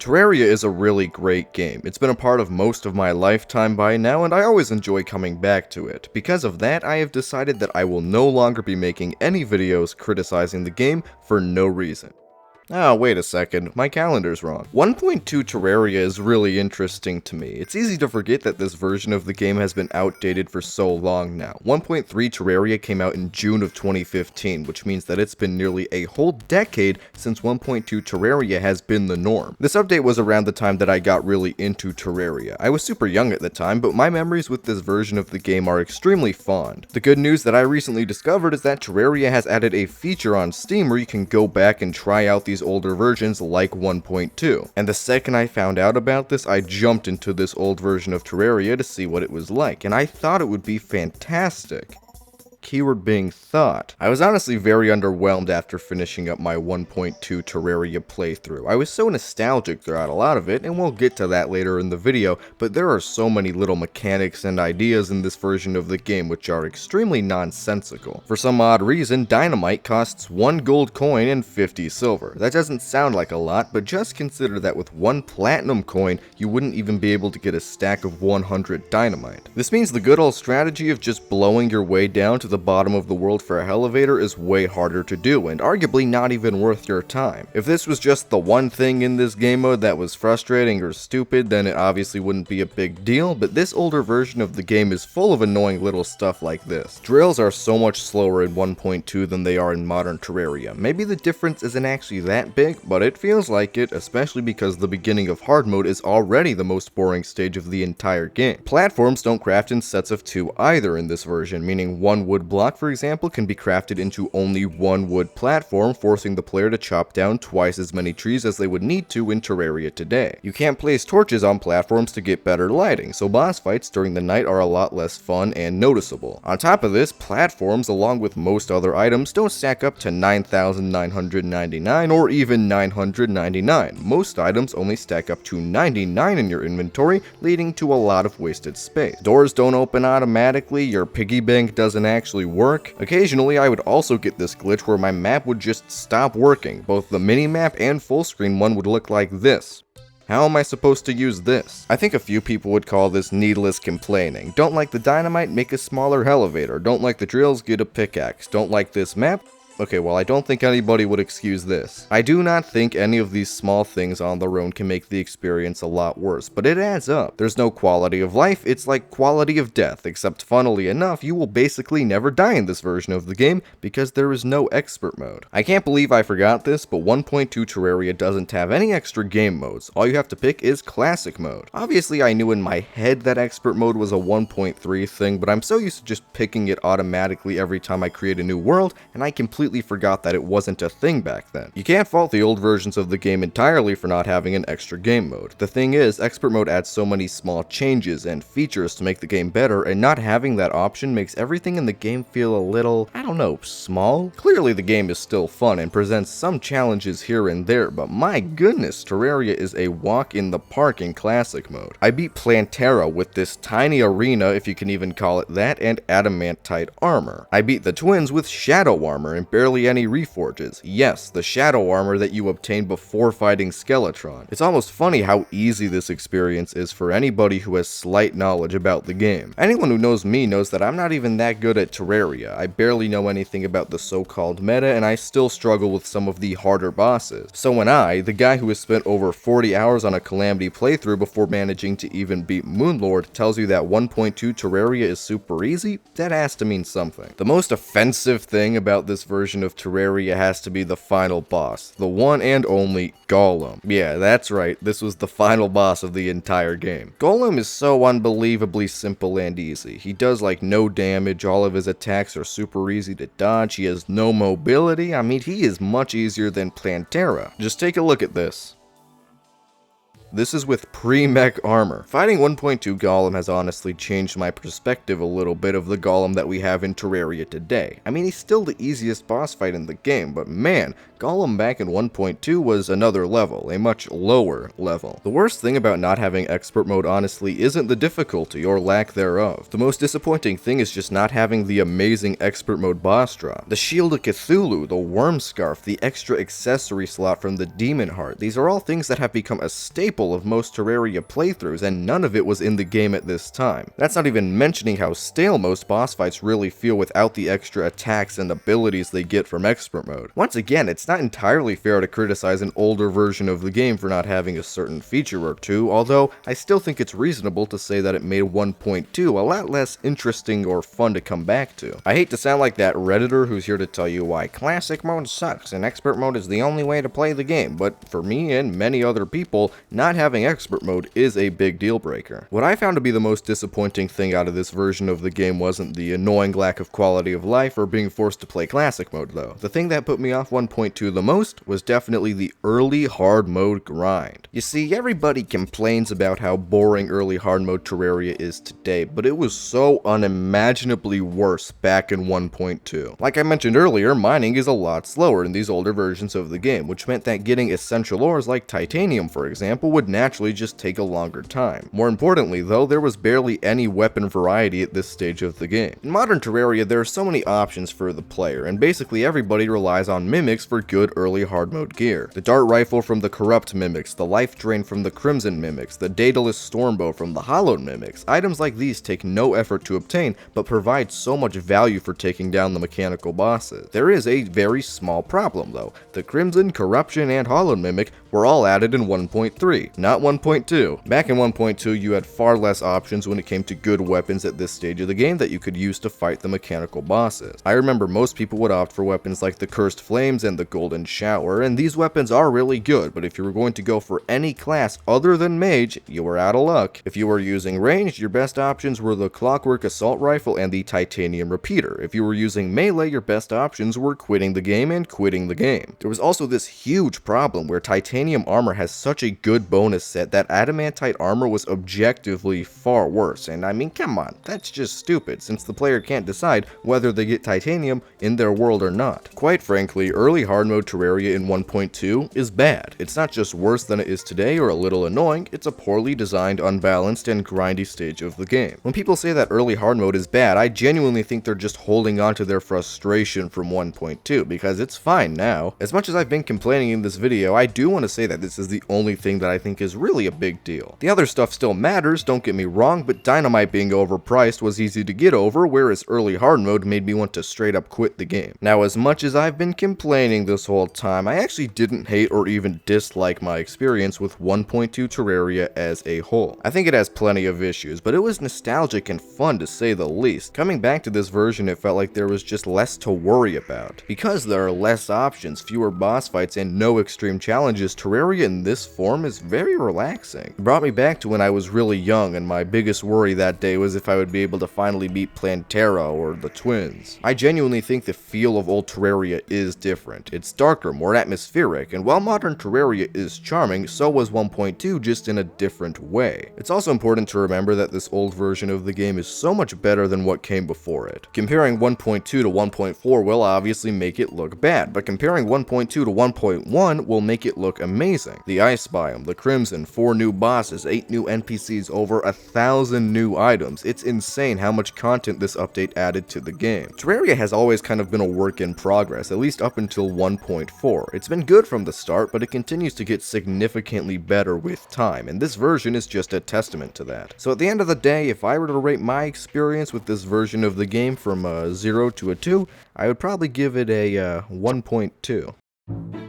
Terraria is a really great game. It's been a part of most of my lifetime by now, and I always enjoy coming back to it. Because of that, I have decided that I will no longer be making any videos criticizing the game for no reason. Oh, wait a second, my calendar's wrong. 1.2 Terraria is really interesting to me. It's easy to forget that this version of the game has been outdated for so long now. 1.3 Terraria came out in June of 2015, which means that it's been nearly a whole decade since 1.2 Terraria has been the norm. This update was around the time that I got really into Terraria. I was super young at the time, but my memories with this version of the game are extremely fond. The good news that I recently discovered is that Terraria has added a feature on Steam where you can go back and try out these older versions like 1.2. And the second I found out about this, I jumped into this old version of Terraria to see what it was like, and I thought it would be fantastic. Keyword being thought. I was honestly very underwhelmed after finishing up my 1.2 Terraria playthrough. I was so nostalgic throughout a lot of it, and we'll get to that later in the video, but there are so many little mechanics and ideas in this version of the game which are extremely nonsensical. For some odd reason, dynamite costs 1 gold coin and 50 silver. That doesn't sound like a lot, but just consider that with 1 platinum coin, you wouldn't even be able to get a stack of 100 dynamite. This means the good old strategy of just blowing your way down to the bottom of the world for a elevator is way harder to do, and arguably not even worth your time. If this was just the one thing in this game mode that was frustrating or stupid, then it obviously wouldn't be a big deal, but this older version of the game is full of annoying little stuff like this. Drills are so much slower in 1.2 than they are in modern Terraria. Maybe the difference isn't actually that big, but it feels like it, especially because the beginning of hard mode is already the most boring stage of the entire game. Platforms don't craft in sets of 2 either in this version, meaning one wood block, for example, can be crafted into only 1 wood platform, forcing the player to chop down twice as many trees as they would need to in Terraria today. You can't place torches on platforms to get better lighting, so boss fights during the night are a lot less fun and noticeable. On top of this, platforms, along with most other items, don't stack up to 9,999 or even 999. Most items only stack up to 99 in your inventory, leading to a lot of wasted space. Doors don't open automatically, your piggy bank doesn't actually work. Occasionally, I would also get this glitch where my map would just stop working. Both the mini-map and full screen one would look like this. How am I supposed to use this? I think a few people would call this needless complaining. Don't like the dynamite? Make a smaller elevator. Don't like the drills? Get a pickaxe. Don't like this map? Okay, well, I don't think anybody would excuse this. I do not think any of these small things on their own can make the experience a lot worse, but it adds up. There's no quality of life, it's like quality of death, except funnily enough, you will basically never die in this version of the game because there is no expert mode. I can't believe I forgot this, but 1.2 Terraria doesn't have any extra game modes. All you have to pick is classic mode. Obviously, I knew in my head that expert mode was a 1.3 thing, but I'm so used to just picking it automatically every time I create a new world, and I completely forgot that it wasn't a thing back then. You can't fault the old versions of the game entirely for not having an extra game mode. The thing is, expert mode adds so many small changes and features to make the game better, and not having that option makes everything in the game feel a little, I don't know, small? Clearly the game is still fun and presents some challenges here and there, but my goodness, Terraria is a walk in the park in classic mode. I beat Plantera with this tiny arena, if you can even call it that, and adamantite armor. I beat the twins with shadow armor and barely any reforges. Yes, the shadow armor that you obtain before fighting Skeletron. It's almost funny how easy this experience is for anybody who has slight knowledge about the game. Anyone who knows me knows that I'm not even that good at Terraria. I barely know anything about the so-called meta, and I still struggle with some of the harder bosses. So when I, the guy who has spent over 40 hours on a Calamity playthrough before managing to even beat Moonlord, tells you that 1.2 Terraria is super easy, that has to mean something. The most offensive thing about this version of Terraria has to be the final boss, the one and only Golem. Yeah, that's right, this was the final boss of the entire game. Golem is so unbelievably simple and easy. He does like no damage, all of his attacks are super easy to dodge, he has no mobility. I mean, he is much easier than Plantera. Just take a look at this. This is with pre-mech armor. Fighting 1.2 Golem has honestly changed my perspective a little bit of the Golem that we have in Terraria today. I mean, he's still the easiest boss fight in the game, but man, Golem back in 1.2 was another level, a much lower level. The worst thing about not having expert mode honestly isn't the difficulty or lack thereof. The most disappointing thing is just not having the amazing expert mode boss drop. The Shield of Cthulhu, the Worm Scarf, the extra accessory slot from the Demon Heart, these are all things that have become a staple of most Terraria playthroughs, and none of it was in the game at this time. That's not even mentioning how stale most boss fights really feel without the extra attacks and abilities they get from expert mode. Once again, it's not entirely fair to criticize an older version of the game for not having a certain feature or two, although I still think it's reasonable to say that it made 1.2 a lot less interesting or fun to come back to. I hate to sound like that Redditor who's here to tell you why classic mode sucks and expert mode is the only way to play the game, but for me and many other people, not having expert mode is a big deal breaker. What I found to be the most disappointing thing out of this version of the game wasn't the annoying lack of quality of life or being forced to play classic mode though. The thing that put me off 1.2 the most was definitely the early hard mode grind. You see, everybody complains about how boring early hard mode Terraria is today, but it was so unimaginably worse back in 1.2. Like I mentioned earlier, mining is a lot slower in these older versions of the game, which meant that getting essential ores like titanium, for example, would naturally just take a longer time. More importantly though, there was barely any weapon variety at this stage of the game. In modern Terraria, there are so many options for the player, and basically everybody relies on mimics for good early hard mode gear. The dart rifle from the corrupt mimics, the life drain from the crimson mimics, the daedalus stormbow from the hollowed mimics. Items like these take no effort to obtain, but provide so much value for taking down the mechanical bosses. There is a very small problem though. The crimson, corruption, and hollowed mimic were all added in 1.3, not 1.2. Back in 1.2, you had far less options when it came to good weapons at this stage of the game that you could use to fight the mechanical bosses. I remember most people would opt for weapons like the Cursed Flames and the Golden Shower, and these weapons are really good, but if you were going to go for any class other than Mage, you were out of luck. If you were using ranged, your best options were the Clockwork Assault Rifle and the Titanium Repeater. If you were using melee, your best options were quitting the game and quitting the game. There was also this huge problem where Titanium armor has such a good bonus set that Adamantite armor was objectively far worse, and I mean, come on, that's just stupid, since the player can't decide whether they get Titanium in their world or not. Quite frankly, early hard mode Terraria in 1.2 is bad. It's not just worse than it is today or a little annoying, it's a poorly designed, unbalanced, and grindy stage of the game. When people say that early hard mode is bad, I genuinely think they're just holding on to their frustration from 1.2, because it's fine now. As much as I've been complaining in this video, I do want to say that this is the only thing that I think is really a big deal. The other stuff still matters, don't get me wrong, but Dynamite being overpriced was easy to get over, whereas early hard mode made me want to straight up quit the game. Now, as much as I've been complaining this whole time, I actually didn't hate or even dislike my experience with 1.2 Terraria as a whole. I think it has plenty of issues, but it was nostalgic and fun to say the least. Coming back to this version, it felt like there was just less to worry about. Because there are less options, fewer boss fights, and no extreme challenges, Terraria in this form is very relaxing. It brought me back to when I was really young, and my biggest worry that day was if I would be able to finally beat Plantera or the Twins. I genuinely think the feel of old Terraria is different. It's darker, more atmospheric, and while modern Terraria is charming, so was 1.2, just in a different way. It's also important to remember that this old version of the game is so much better than what came before it. Comparing 1.2 to 1.4 will obviously make it look bad, but comparing 1.2 to 1.1 will make it look amazing. The Ice Biome, the Crimson, 4 new bosses, 8 new NPCs, over 1,000 new items. It's insane how much content this update added to the game. Terraria has always kind of been a work in progress, at least up until 1.4. It's been good from the start, but it continues to get significantly better with time, and this version is just a testament to that. So at the end of the day, if I were to rate my experience with this version of the game from a 0 to a 2, I would probably give it a 1.2.